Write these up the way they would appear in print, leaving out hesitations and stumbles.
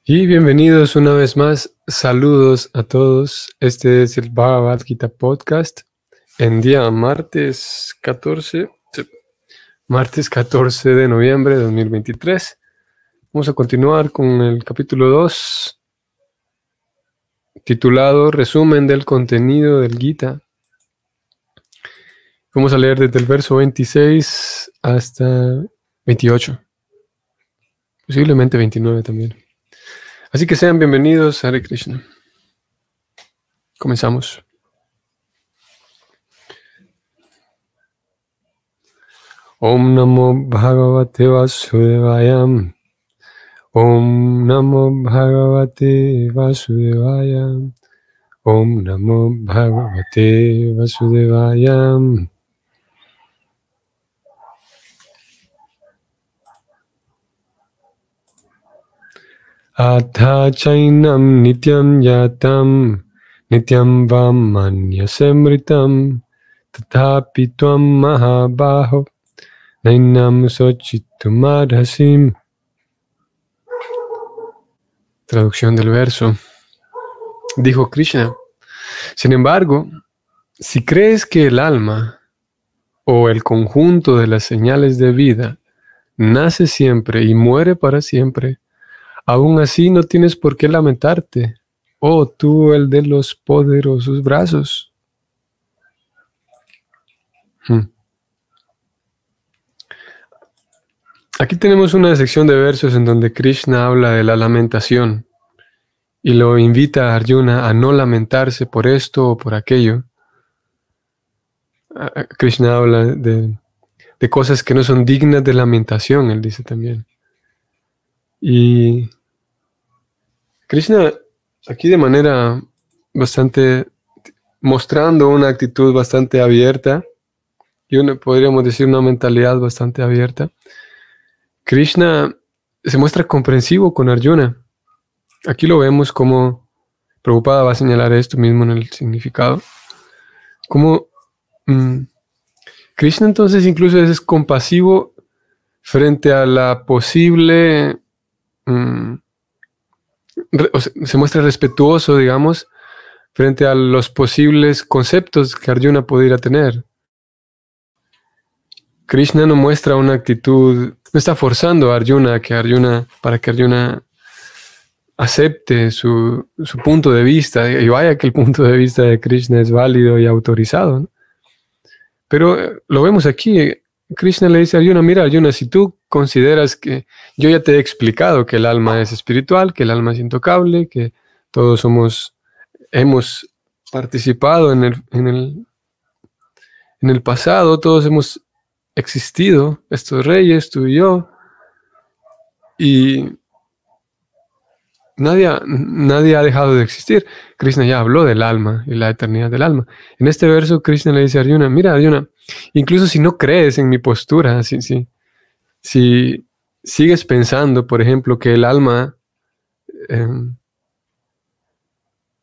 Y bienvenidos una vez más. Saludos a todos. Este es el Bhagavad Gita Podcast en día martes 14 de noviembre de 2023. Vamos a continuar con el capítulo 2, titulado Resumen del contenido del Gita. Vamos a leer desde el verso 26 hasta 28, posiblemente 29 también. Así que sean bienvenidos, Hare Krishna. Comenzamos. Om Namo Bhagavate Vasudevaya. Om Namo Bhagavate Vasudevaya. Om Namo Bhagavate Vasudevaya. Atha chainam nityam yatam nityam vammanyasemritam tathapi tvam mahabaho nainam sochitumadhasim. Traducción del verso. Dijo Krishna: sin embargo, si crees que el alma o el conjunto de las señales de vida nace siempre y muere para siempre, aún así no tienes por qué lamentarte, oh tú el de los poderosos brazos. Aquí tenemos una sección de versos en donde Krishna habla de la lamentación y lo invita a Arjuna a no lamentarse por esto o por aquello. Krishna habla de cosas que no son dignas de lamentación, él dice también. Y Krishna aquí de manera bastante, mostrando una actitud bastante abierta, y podríamos decir una mentalidad bastante abierta, Krishna se muestra comprensivo con Arjuna. Aquí lo vemos como Prabhupada va a señalar esto mismo en el significado. Como Krishna entonces incluso es compasivo frente a la posible, se muestra respetuoso, digamos, frente a los posibles conceptos que Arjuna pudiera tener. Krishna no muestra una actitud, no está forzando a Arjuna para que Arjuna acepte su punto de vista, y vaya que el punto de vista de Krishna es válido y autorizado, ¿no? Pero lo vemos aquí. Krishna le dice a Arjuna: mira Arjuna, si tú consideras que yo ya te he explicado que el alma es espiritual, que el alma es intocable, que todos hemos participado en el pasado, todos hemos existido, estos reyes, tú y yo, y nadie ha dejado de existir. Krishna ya habló del alma y la eternidad del alma. En este verso Krishna le dice a Arjuna: mira Arjuna, incluso si no crees en mi postura, si sigues pensando, por ejemplo, que el alma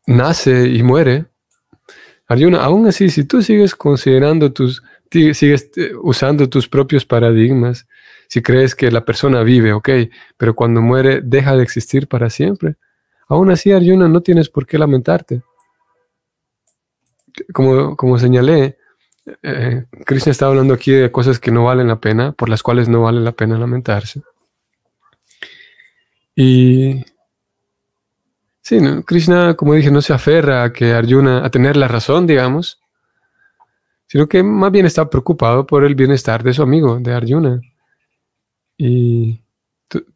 nace y muere, Arjuna, aún así, si tú sigues sigues usando tus propios paradigmas, si crees que la persona vive, ok, pero cuando muere deja de existir para siempre, aún así, Arjuna, no tienes por qué lamentarte. Como señalé, Krishna está hablando aquí de cosas que no valen la pena, por las cuales no vale la pena lamentarse. Y sí, ¿no? Krishna, como dije, no se aferra a que Arjuna, a tener la razón, digamos, sino que más bien está preocupado por el bienestar de su amigo, de Arjuna. Y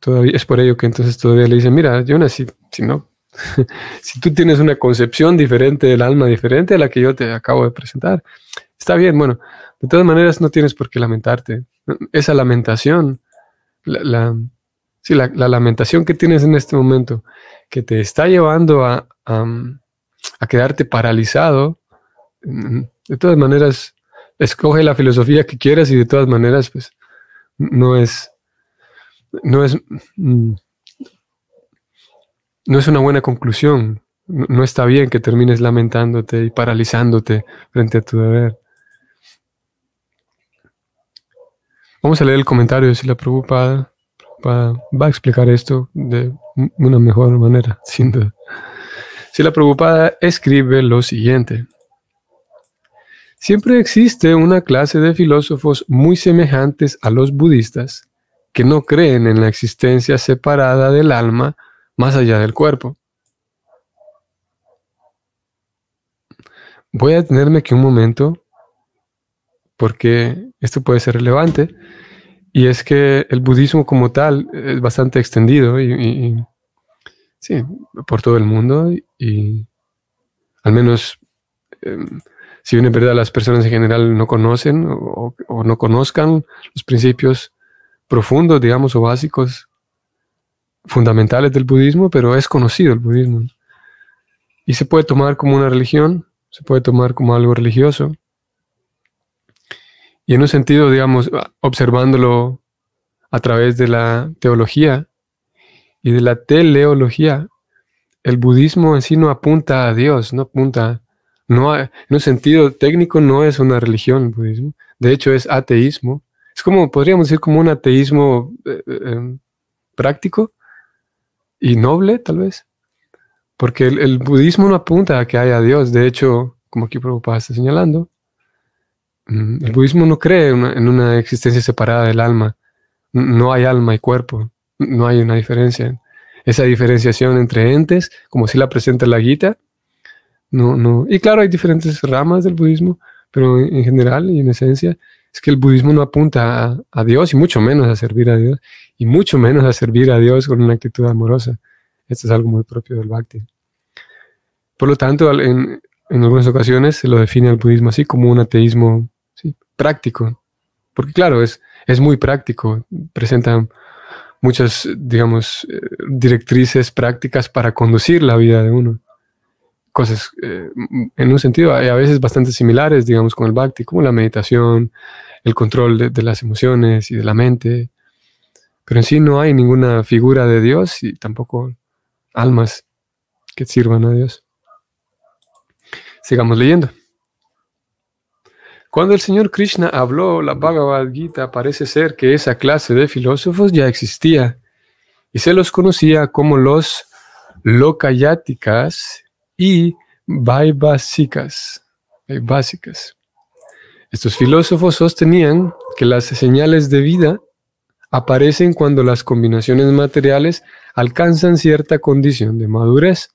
todavía es por ello que entonces todavía le dice: mira, Arjuna, si no, si tú tienes una concepción diferente del alma, diferente a la que yo te acabo de presentar, está bien, bueno, de todas maneras no tienes por qué lamentarte. Esa lamentación, la lamentación que tienes en este momento, que te está llevando a quedarte paralizado, de todas maneras, escoge la filosofía que quieras y de todas maneras, pues, no es una buena conclusión. No está bien que termines lamentándote y paralizándote frente a tu deber. Vamos a leer el comentario de Srila Prabhupada. Prabhupada va a explicar esto de una mejor manera, sin duda. Srila Prabhupada escribe lo siguiente. Siempre existe una clase de filósofos muy semejantes a los budistas que no creen en la existencia separada del alma más allá del cuerpo. Voy a detenerme aquí un momento porque esto puede ser relevante, y es que el budismo como tal es bastante extendido sí, por todo el mundo, y al menos si bien es verdad las personas en general no conocen o no conozcan los principios profundos, digamos, o básicos, fundamentales del budismo, pero es conocido el budismo. Y se puede tomar como una religión, se puede tomar como algo religioso. Y en un sentido, digamos, observándolo a través de la teología y de la teleología, el budismo en sí no apunta a Dios, no apunta, en un sentido técnico no es una religión el budismo. De hecho es ateísmo. Es como, podríamos decir, como un ateísmo práctico y noble, tal vez. Porque el budismo no apunta a que haya Dios. De hecho, como aquí Prabhupada está señalando, el budismo no cree en una existencia separada del alma. No hay alma y cuerpo. No hay una diferencia. Esa diferenciación entre entes, como si la presenta la Gita, no. Y claro, hay diferentes ramas del budismo, pero en general y en esencia, es que el budismo no apunta a Dios, y mucho menos a servir a Dios, y mucho menos a servir a Dios con una actitud amorosa. Esto es algo muy propio del Bhakti. Por lo tanto, en algunas ocasiones se lo define al budismo así como un ateísmo, ¿sí?, práctico. Porque claro, es muy práctico. Presenta muchas, digamos, directrices prácticas para conducir la vida de uno. Cosas, en un sentido, hay a veces bastante similares, digamos, con el Bhakti, como la meditación, el control de las emociones y de la mente. Pero en sí no hay ninguna figura de Dios y tampoco almas que sirvan a Dios. Sigamos leyendo. Cuando el Señor Krishna habló la Bhagavad Gita, parece ser que esa clase de filósofos ya existía y se los conocía como los Lokayatikas y Vaibhasikas. Estos filósofos sostenían que las señales de vida aparecen cuando las combinaciones materiales alcanzan cierta condición de madurez.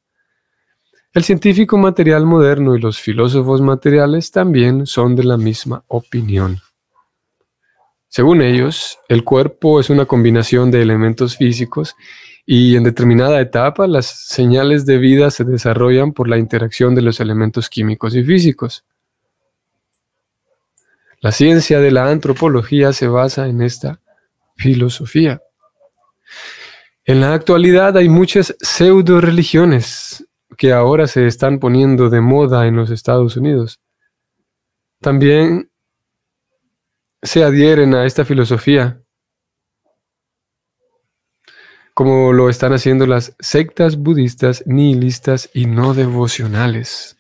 El científico material moderno y los filósofos materiales también son de la misma opinión. Según ellos, el cuerpo es una combinación de elementos físicos y en determinada etapa las señales de vida se desarrollan por la interacción de los elementos químicos y físicos. La ciencia de la antropología se basa en esta filosofía. En la actualidad hay muchas pseudo-religiones que ahora se están poniendo de moda en los Estados Unidos. También se adhieren a esta filosofía, como lo están haciendo las sectas budistas, nihilistas y no devocionales.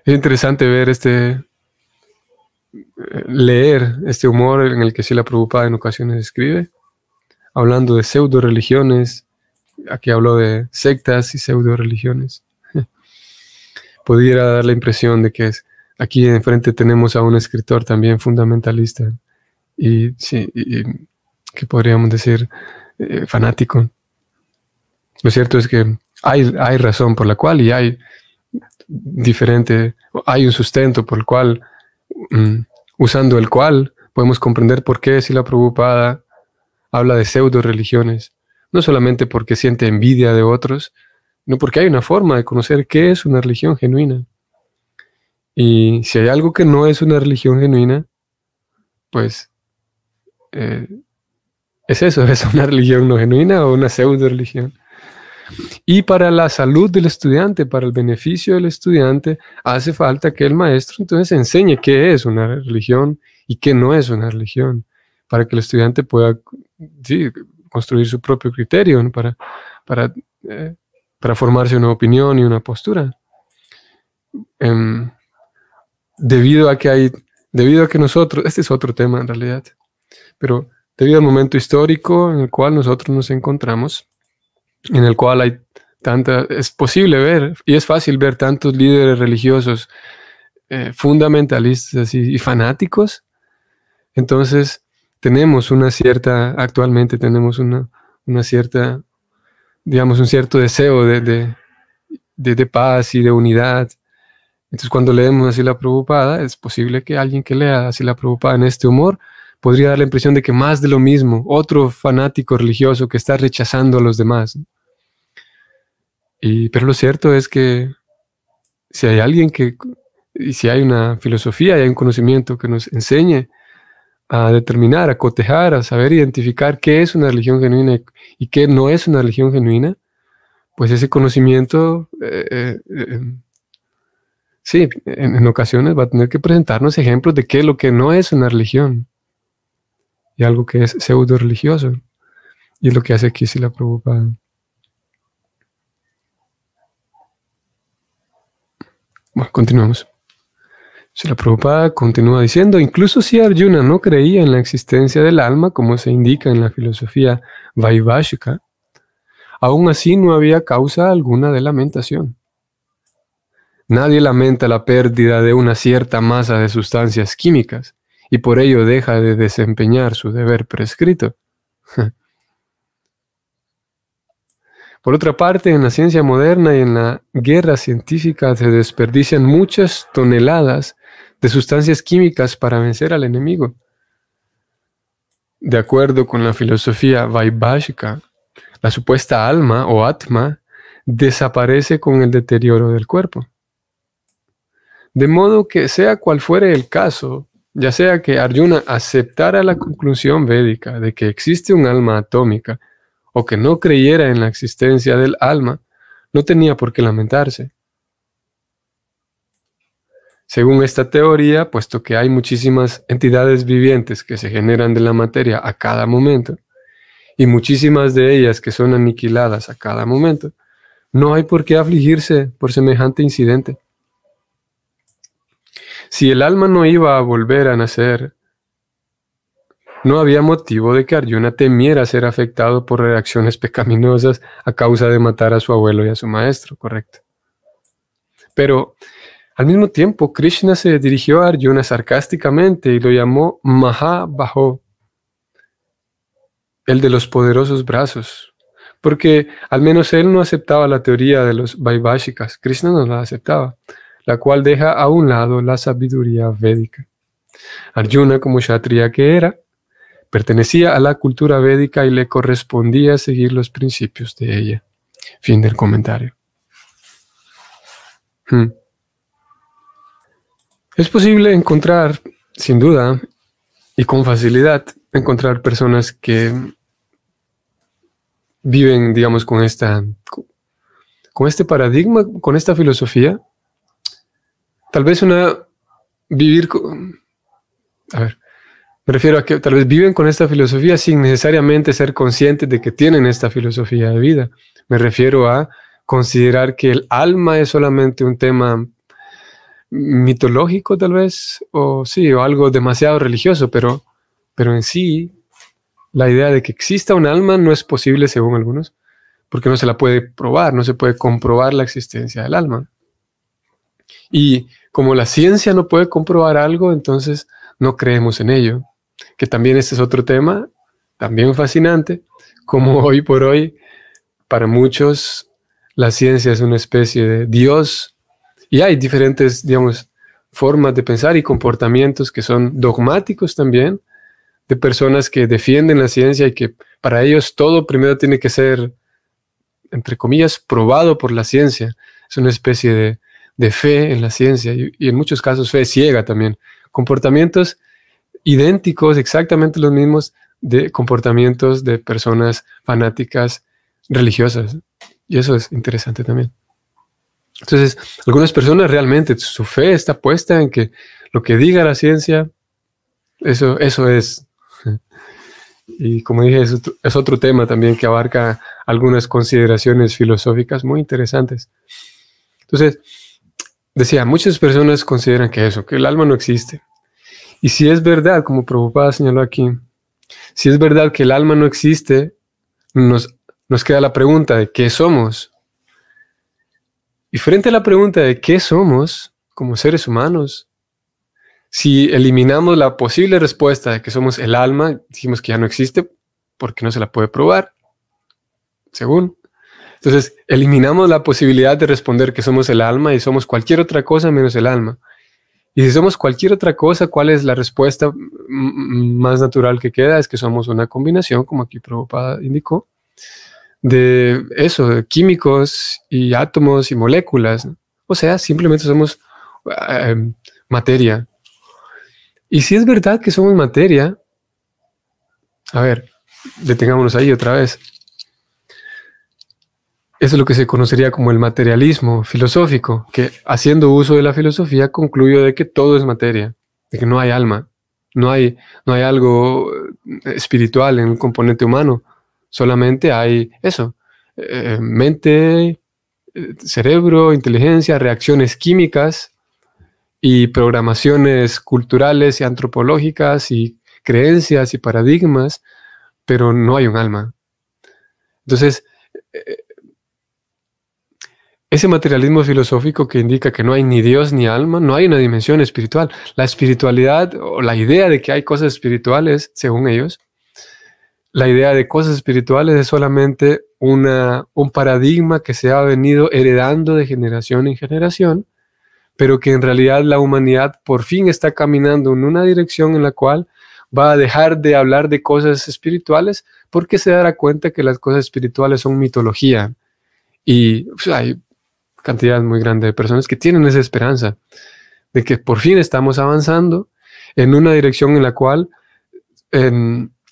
Es interesante ver leer este humor en el que Srila Prabhupada en ocasiones escribe, hablando de pseudo-religiones. Aquí habló de sectas y pseudo-religiones. Pudiera dar la impresión de que aquí enfrente tenemos a un escritor también fundamentalista y sí, que podríamos decir fanático. Lo cierto es que hay razón por la cual y hay un sustento por el cual, usando el cual podemos comprender por qué Srila Prabhupada habla de pseudo-religiones. No solamente porque siente envidia de otros, sino porque hay una forma de conocer qué es una religión genuina. Y si hay algo que no es una religión genuina, pues es eso, es una religión no genuina o una pseudo-religión. Y para la salud del estudiante, para el beneficio del estudiante, hace falta que el maestro entonces enseñe qué es una religión y qué no es una religión, para que el estudiante pueda construir su propio criterio, ¿no?, para formarse una opinión y una postura. Debido a que hay debido a que nosotros, este es otro tema en realidad, pero debido al momento histórico en el cual nosotros nos encontramos, en el cual hay es posible ver y es fácil ver tantos líderes religiosos fundamentalistas y fanáticos. Entonces actualmente tenemos una cierta, digamos, un cierto deseo de paz y de unidad. Entonces cuando leemos así la Prabhupada, es posible que alguien que lea así la Prabhupada en este humor podría dar la impresión de que más de lo mismo, otro fanático religioso que está rechazando a los demás. Pero lo cierto es que si hay alguien y si hay una filosofía y hay un conocimiento que nos enseñe a determinar, a cotejar, a saber identificar qué es una religión genuina y qué no es una religión genuina, pues ese conocimiento, sí, en ocasiones va a tener que presentarnos ejemplos de qué es lo que no es una religión y algo que es pseudo religioso. Y es lo que hace aquí Srila Prabhupada. Bueno, continuamos. Srila Prabhupada continúa diciendo, incluso si Arjuna no creía en la existencia del alma, como se indica en la filosofía Vaibhashika, aún así no había causa alguna de lamentación. Nadie lamenta la pérdida de una cierta masa de sustancias químicas y por ello deja de desempeñar su deber prescrito. Por otra parte, en la ciencia moderna y en la guerra científica se desperdician muchas toneladas de sustancias químicas para vencer al enemigo. De acuerdo con la filosofía Vaibhashika, la supuesta alma o atma desaparece con el deterioro del cuerpo. De modo que sea cual fuere el caso, ya sea que Arjuna aceptara la conclusión védica de que existe un alma atómica o que no creyera en la existencia del alma, no tenía por qué lamentarse. Según esta teoría, puesto que hay muchísimas entidades vivientes que se generan de la materia a cada momento, y muchísimas de ellas que son aniquiladas a cada momento, no hay por qué afligirse por semejante incidente. Si el alma no iba a volver a nacer, no había motivo de que Arjuna temiera ser afectado por reacciones pecaminosas a causa de matar a su abuelo y a su maestro, ¿correcto? Pero al mismo tiempo, Krishna se dirigió a Arjuna sarcásticamente y lo llamó Mahabaho, el de los poderosos brazos, porque al menos él no aceptaba la teoría de los Vaibhashikas, Krishna no la aceptaba, la cual deja a un lado la sabiduría védica. Arjuna, como kshatriya que era, pertenecía a la cultura védica y le correspondía seguir los principios de ella. Fin del comentario. Es posible encontrar, sin duda, y con facilidad, encontrar personas que viven, digamos, con este paradigma, con esta filosofía. Tal vez me refiero a que tal vez viven con esta filosofía sin necesariamente ser conscientes de que tienen esta filosofía de vida. Me refiero a considerar que el alma es solamente un tema mitológico tal vez, o algo demasiado religioso, pero en sí, la idea de que exista un alma no es posible según algunos, porque no se la puede probar, no se puede comprobar la existencia del alma. Y como la ciencia no puede comprobar algo, entonces no creemos en ello. Que también este es otro tema, también fascinante, como hoy por hoy, para muchos, la ciencia es una especie de Dios, y hay diferentes, digamos, formas de pensar y comportamientos que son dogmáticos también, de personas que defienden la ciencia y que para ellos todo primero tiene que ser, entre comillas, probado por la ciencia. Es una especie de fe en la ciencia y en muchos casos fe ciega también. Comportamientos idénticos, exactamente los mismos de comportamientos de personas fanáticas religiosas. Y eso es interesante también. Entonces, algunas personas realmente su fe está puesta en que lo que diga la ciencia, eso es. Y como dije, es otro tema también que abarca algunas consideraciones filosóficas muy interesantes. Entonces, decía, muchas personas consideran que el alma no existe. Y si es verdad, como Prabhupada señaló aquí, si es verdad que el alma no existe, nos queda la pregunta de qué somos. Y frente a la pregunta de qué somos como seres humanos, si eliminamos la posible respuesta de que somos el alma, dijimos que ya no existe porque no se la puede probar, según. Entonces, eliminamos la posibilidad de responder que somos el alma y somos cualquier otra cosa menos el alma. Y si somos cualquier otra cosa, ¿cuál es la respuesta más natural que queda? Es que somos una combinación, como aquí Prabhupada indicó, de eso, de químicos y átomos y moléculas, ¿no? O sea, simplemente somos materia. Y si es verdad que somos materia, a ver, detengámonos ahí otra vez. Eso es lo que se conocería como el materialismo filosófico, que haciendo uso de la filosofía concluyo de que todo es materia, de que no hay alma, no hay algo espiritual en un componente humano, solamente hay eso, mente, cerebro, inteligencia, reacciones químicas y programaciones culturales y antropológicas y creencias y paradigmas, pero no hay un alma. Entonces, ese materialismo filosófico que indica que no hay ni Dios ni alma, no hay una dimensión espiritual. La espiritualidad o la idea de que hay cosas espirituales, según ellos, la idea de cosas espirituales es solamente un paradigma que se ha venido heredando de generación en generación, pero que en realidad la humanidad por fin está caminando en una dirección en la cual va a dejar de hablar de cosas espirituales porque se dará cuenta que las cosas espirituales son mitología. Y pues, hay cantidad muy grande de personas que tienen esa esperanza de que por fin estamos avanzando en una dirección en la cual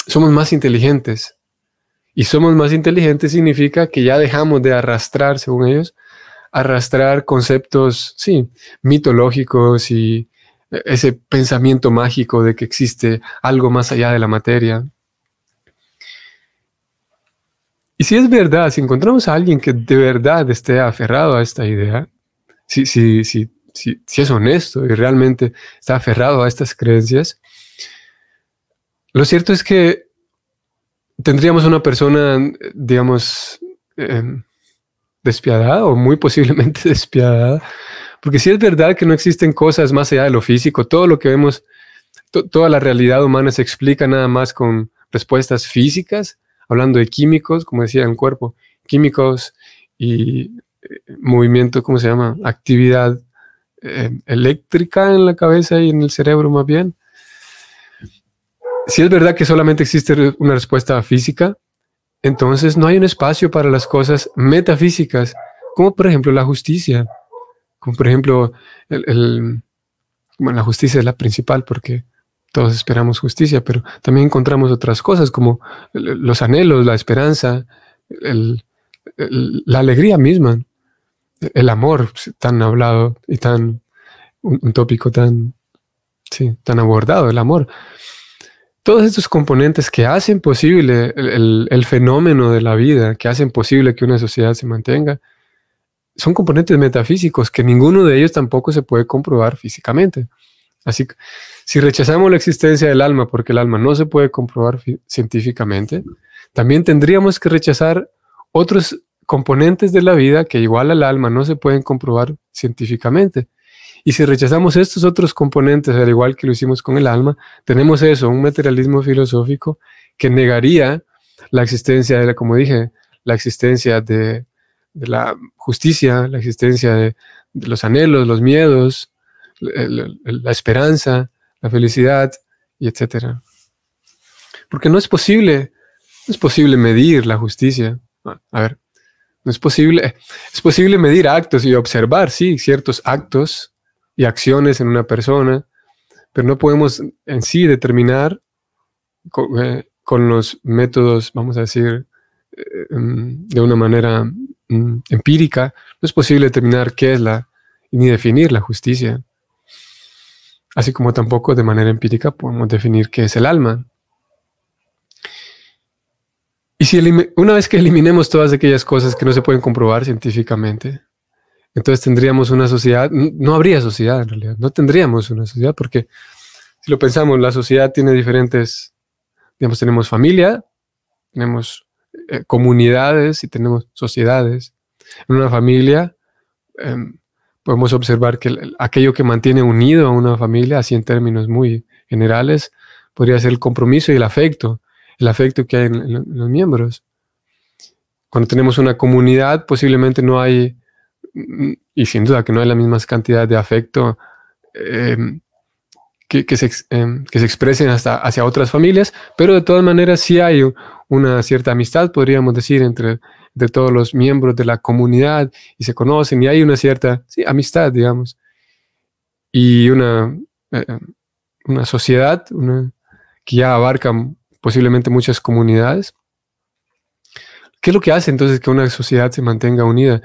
somos más inteligentes. Y somos más inteligentes significa que ya dejamos de arrastrar, según ellos, arrastrar conceptos, sí, mitológicos y ese pensamiento mágico de que existe algo más allá de la materia. Y si es verdad, si encontramos a alguien que de verdad esté aferrado a esta idea, si es honesto y realmente está aferrado a estas creencias, lo cierto es que tendríamos una persona, digamos, despiadada o muy posiblemente despiadada, porque si es verdad que no existen cosas más allá de lo físico, todo lo que vemos, toda la realidad humana se explica nada más con respuestas físicas, hablando de químicos, como decía, en cuerpo, químicos y movimiento, ¿cómo se llama? Actividad eléctrica en la cabeza y en el cerebro más bien. Si es verdad que solamente existe una respuesta física, entonces no hay un espacio para las cosas metafísicas, como por ejemplo la justicia, como por ejemplo bueno, la justicia es la principal porque todos esperamos justicia, pero también encontramos otras cosas como los anhelos, la esperanza, la alegría misma, el amor tan hablado y tan un tópico tan abordado, el amor. Todos estos componentes que hacen posible el fenómeno de la vida, que hacen posible que una sociedad se mantenga, son componentes metafísicos que ninguno de ellos tampoco se puede comprobar físicamente. Así que si rechazamos la existencia del alma porque el alma no se puede comprobar científicamente, también tendríamos que rechazar otros componentes de la vida que igual al alma no se pueden comprobar científicamente. Y si rechazamos estos otros componentes, al igual que lo hicimos con el alma, tenemos eso, un materialismo filosófico que negaría la existencia de como dije, la existencia de la justicia, la existencia de los anhelos, los miedos, la esperanza, la felicidad, y etc. Porque no es posible medir la justicia. A ver, no es posible medir actos y observar, sí, ciertos actos y acciones en una persona, pero no podemos en sí determinar con los métodos, vamos a decir, de una manera empírica, no es posible determinar qué es ni definir la justicia. Así como tampoco de manera empírica podemos definir qué es el alma. Y si una vez que eliminemos todas aquellas cosas que no se pueden comprobar científicamente, entonces tendríamos una sociedad, no habría sociedad en realidad, no tendríamos una sociedad porque Si lo pensamos, la sociedad tiene diferentes, digamos, tenemos familia, tenemos comunidades y tenemos sociedades. En una familia podemos observar que aquello que mantiene unido a una familia, así en términos muy generales, podría ser el compromiso y el afecto que hay en los miembros. Cuando tenemos una comunidad, posiblemente no hay, y sin duda que no hay la misma cantidad de afecto que se expresen hasta hacia otras familias, pero de todas maneras sí hay una cierta amistad, podríamos decir, entre todos los miembros de la comunidad, y se conocen, y hay una cierta amistad, digamos, y una sociedad que ya abarca posiblemente muchas comunidades. ¿Qué es lo que hace entonces que una sociedad se mantenga unida?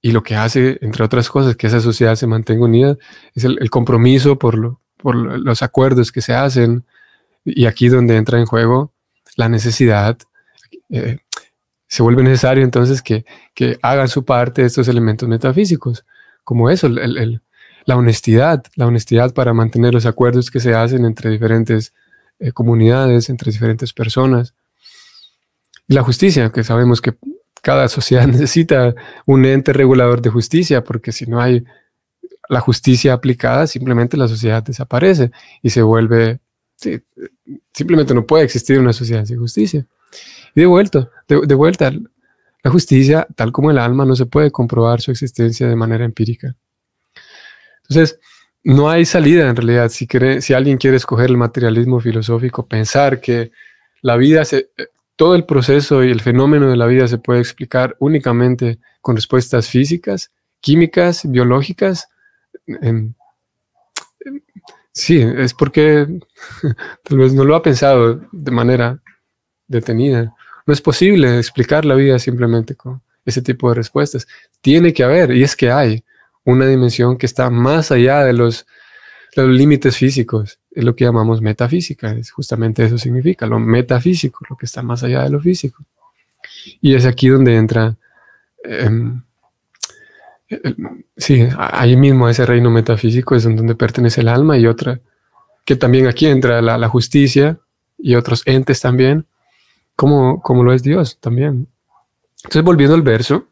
Y lo que hace, entre otras cosas, que esa sociedad se mantenga unida es el compromiso por los acuerdos que se hacen. Y aquí donde entra en juego la necesidad. Se vuelve necesario entonces que hagan su parte estos elementos metafísicos, como eso, la honestidad para mantener los acuerdos que se hacen entre diferentes comunidades, entre diferentes personas. Y la justicia, que sabemos que cada sociedad necesita un ente regulador de justicia, porque si no hay la justicia aplicada, simplemente la sociedad desaparece y se vuelve, simplemente no puede existir una sociedad sin justicia. Y de vuelta, la justicia, tal como el alma, no se puede comprobar su existencia de manera empírica. Entonces, no hay salida en realidad. Si alguien quiere escoger el materialismo filosófico, pensar que la vida, todo el proceso y el fenómeno de la vida se puede explicar únicamente con respuestas físicas, químicas, biológicas, sí, es porque tal vez no lo ha pensado de manera detenida. No es posible explicar la vida simplemente con ese tipo de respuestas. Tiene que haber, y es que hay, una dimensión que está más allá de los límites físicos. Es lo que llamamos metafísica. Justamente eso significa, lo metafísico, lo que está más allá de lo físico. Y es aquí donde entra, ahí mismo a ese reino metafísico es donde pertenece el alma, y otra, que también aquí entra la justicia y otros entes también, como lo es Dios también. Entonces, volviendo al verso,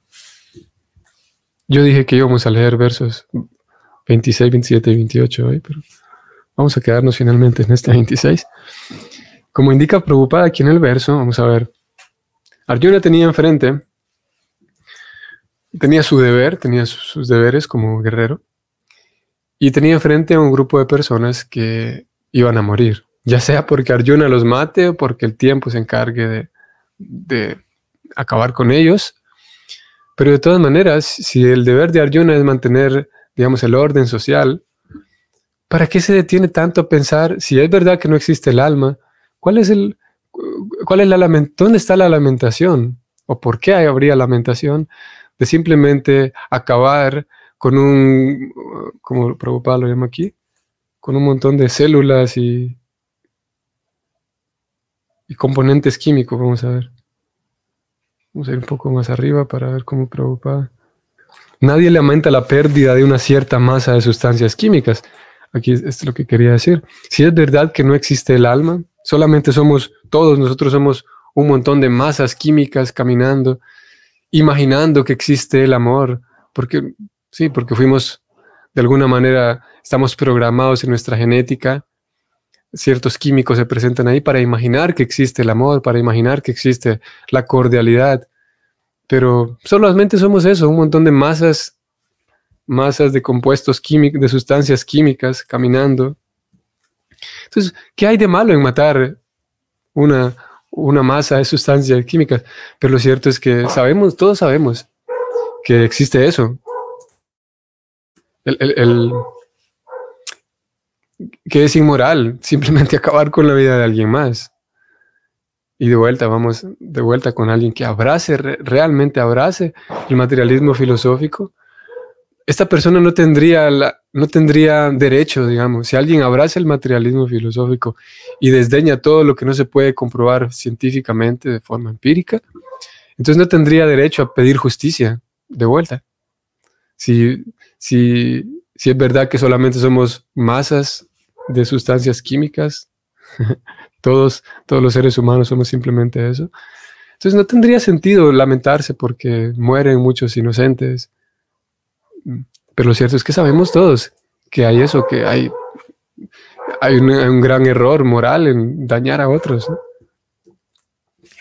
yo dije que íbamos a leer versos 26, 27 y 28 hoy, pero vamos a quedarnos finalmente en este 26. Como indica Prabhupada aquí en el verso, vamos a ver, Arjuna tenía su deber, tenía sus deberes como guerrero, y tenía enfrente a un grupo de personas que iban a morir, ya sea porque Arjuna los mate o porque el tiempo se encargue de acabar con ellos. Pero de todas maneras, si el deber de Arjuna es mantener, digamos, el orden social, ¿para qué se detiene tanto a pensar, si es verdad que no existe el alma, ¿dónde está la lamentación? ¿O por qué habría lamentación de simplemente acabar con como Prabhupada lo llama aquí, con un montón de células y componentes químicos? Vamos a ver. Vamos a ir un poco más arriba para ver cómo Prabhupada. Nadie lamenta la pérdida de una cierta masa de sustancias químicas. Aquí es lo que quería decir. Si es verdad que no existe el alma, solamente nosotros somos un montón de masas químicas caminando, imaginando que existe el amor, porque fuimos, de alguna manera, estamos programados en nuestra genética. Ciertos químicos se presentan ahí para imaginar que existe el amor, para imaginar que existe la cordialidad. Pero solamente somos eso, un montón de masas de compuestos químicos, de sustancias químicas caminando. Entonces, ¿qué hay de malo en matar una masa de sustancias químicas? Pero lo cierto es que todos sabemos que existe eso. Que es inmoral simplemente acabar con la vida de alguien más. Y vamos de vuelta con alguien que realmente abrace el materialismo filosófico. Esta persona no tendría derecho, digamos, si alguien abraza el materialismo filosófico y desdeña todo lo que no se puede comprobar científicamente de forma empírica, entonces no tendría derecho a pedir justicia de vuelta. Si es verdad que solamente somos masas de sustancias químicas. Todos los seres humanos somos simplemente eso. Entonces no tendría sentido lamentarse porque mueren muchos inocentes. Pero lo cierto es que sabemos todos que hay eso, que hay un gran error moral en dañar a otros, ¿no?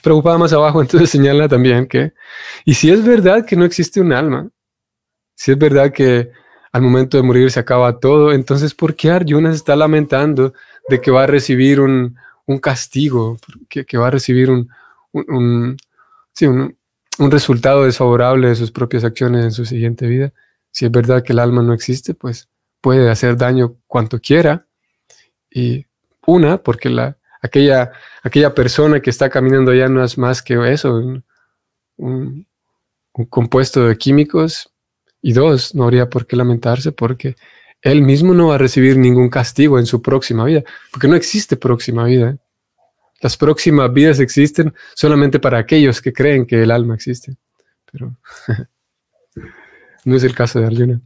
Preocupada más abajo, entonces señala también que, y si es verdad que no existe un alma, si es verdad que al momento de morir se acaba todo, entonces ¿por qué Arjuna se está lamentando de que va a recibir un castigo, que va a recibir un resultado desfavorable de sus propias acciones en su siguiente vida? Si es verdad que el alma no existe, pues puede hacer daño cuanto quiera. Y porque aquella persona que está caminando allá no es más que eso, un compuesto de químicos. Y dos, no habría por qué lamentarse porque él mismo no va a recibir ningún castigo en su próxima vida, porque no existe próxima vida. Las próximas vidas existen solamente para aquellos que creen que el alma existe. Pero no es el caso de Arjuna.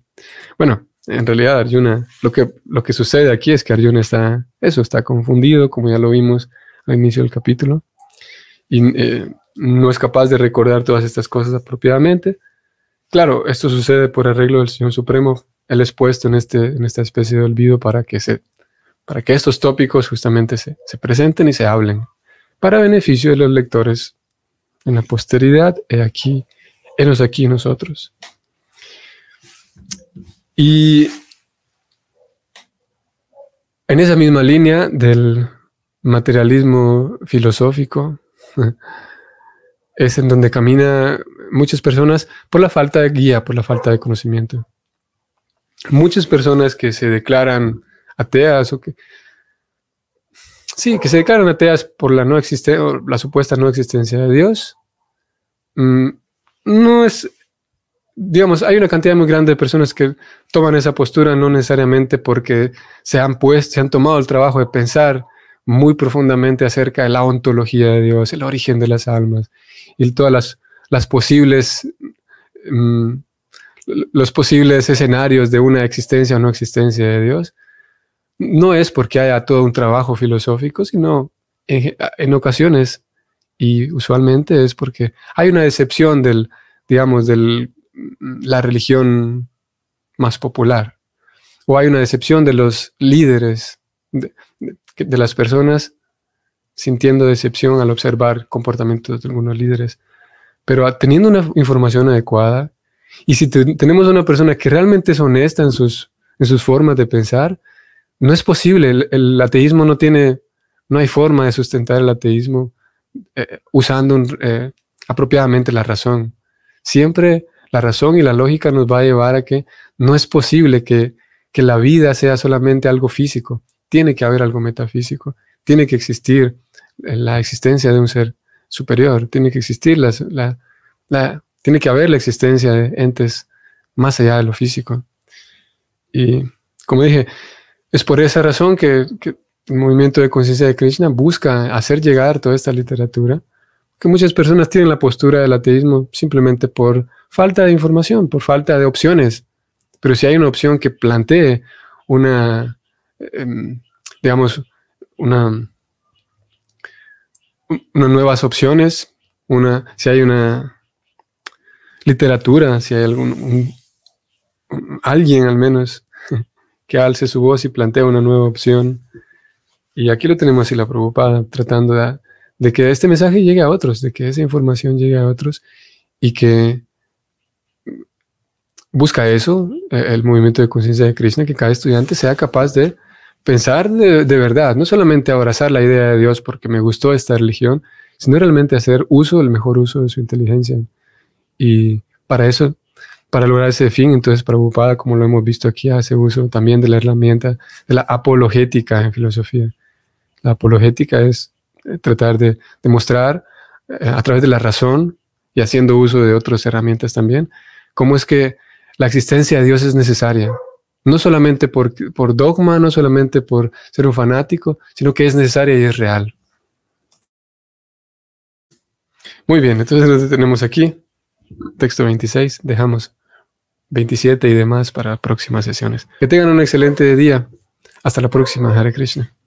Bueno, en realidad Arjuna, lo que sucede aquí es que Arjuna está confundido, como ya lo vimos al inicio del capítulo, y no es capaz de recordar todas estas cosas apropiadamente. Claro, esto sucede por arreglo del Señor Supremo. Él es puesto en esta especie de olvido para que estos tópicos justamente se presenten y se hablen, para beneficio de los lectores en la posteridad, henos aquí nosotros. Y en esa misma línea del materialismo filosófico es en donde caminan muchas personas por la falta de guía, por la falta de conocimiento. Muchas personas que se declaran ateas que se declaran ateas por la supuesta no existencia de Dios. No es, digamos, hay una cantidad muy grande de personas que toman esa postura no necesariamente porque se han tomado el trabajo de pensar muy profundamente acerca de la ontología de Dios, el origen de las almas y todas las posibles los posibles escenarios de una existencia o no existencia de Dios. No es porque haya todo un trabajo filosófico, sino en ocasiones y usualmente es porque hay una decepción de la religión más popular, o hay una decepción de los líderes, de las personas sintiendo decepción al observar comportamientos de algunos líderes. Pero teniendo una información adecuada, y si tenemos una persona que realmente es honesta en sus formas de pensar, no es posible. El ateísmo no hay forma de sustentar el ateísmo usando apropiadamente la razón. Siempre la razón y la lógica nos va a llevar a que no es posible que la vida sea solamente algo físico. Tiene que haber algo metafísico. Tiene que existir la existencia de un ser superior. Tiene que existir tiene que haber la existencia de entes más allá de lo físico. Y como dije, es por esa razón que el movimiento de conciencia de Krishna busca hacer llegar toda esta literatura, que muchas personas tienen la postura del ateísmo simplemente por falta de información, por falta de opciones. Pero si hay una opción que plantee unas nuevas opciones, si hay una literatura, si hay alguien al menos que alce su voz y plantea una nueva opción. Y aquí lo tenemos así la Prabhupada, tratando de que este mensaje llegue a otros, de que esa información llegue a otros, y que busca eso, el movimiento de conciencia de Krishna, que cada estudiante sea capaz de pensar de verdad, no solamente abrazar la idea de Dios porque me gustó esta religión, sino realmente hacer el mejor uso de su inteligencia. Y para eso, para lograr ese fin, entonces Prabhupada, como lo hemos visto aquí, hace uso también de la herramienta de la apologética en filosofía. La apologética es tratar de demostrar a través de la razón y haciendo uso de otras herramientas también, cómo es que la existencia de Dios es necesaria. No solamente por dogma, no solamente por ser un fanático, sino que es necesaria y es real. Muy bien, entonces nos detenemos aquí. Texto 26, dejamos 27 y demás para próximas sesiones. Que tengan un excelente día. Hasta la próxima, Hare Krishna.